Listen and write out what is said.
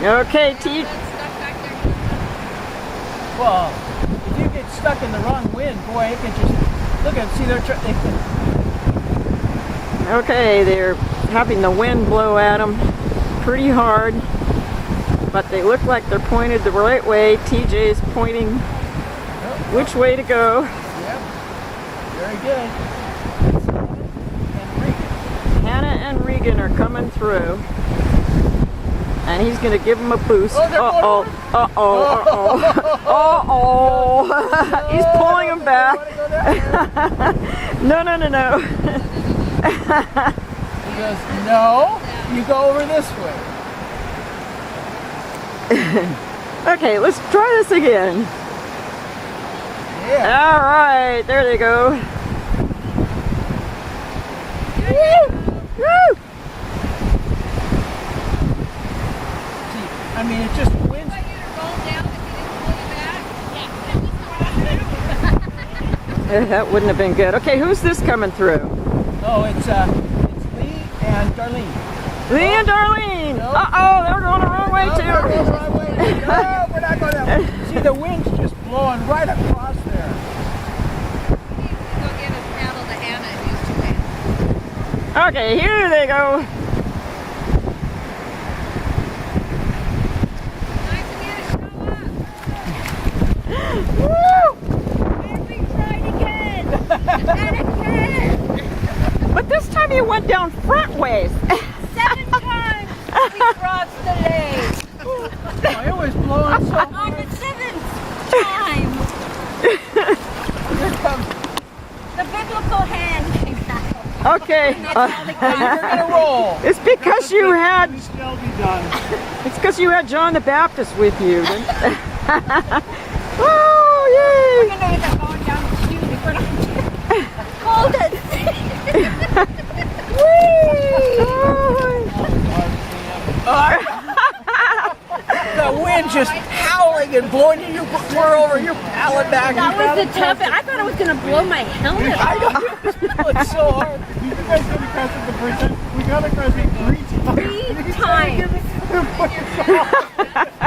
Okay, T. Well, if you get stuck in the wrong wind, boy, it can just look at see they're Okay, they're having the wind blow at them pretty hard, but they look like they're pointed the right way. TJ's pointing which way to go. Yep, very good. Hannah and Regan are coming through, and he's going to give them a boost. Uh-oh, uh-oh, uh-oh, uh-oh. He's pulling them back. No, no, no, no. He goes, no, you go over this way. Okay, let's try this again. Yeah. All right, there they go. Woo! Woo! See, I mean, it just wins. That wouldn't have been good. Okay, who's this coming through? Oh, it's Lee and Darlene. Lee and Darlene. Nope. Uh-oh, they're going the wrong way too. We're going the wrong way. No, we're not going that way. See, the wind's just blowing right across there. Okay, here they go. Woo! But this time you went down front ways. 7 times we crossed the lake. Oh, it was blowing so On hard. the 7th time, Here comes. the biblical hand came out. Okay. That's how the You're gonna roll. It's because you had. We still be done. It's because you had John the Baptist with you. Oh, yay! We're going to end up going down the chute if we're not hold it. The wind just howling and blowing you. We're over. You're paddling back. That was the toughest. I thought it was going to blow my helmet I off. know. It's so hard. You guys got to cross it the first time. We got to cross it 3 times. 3 times. Push off.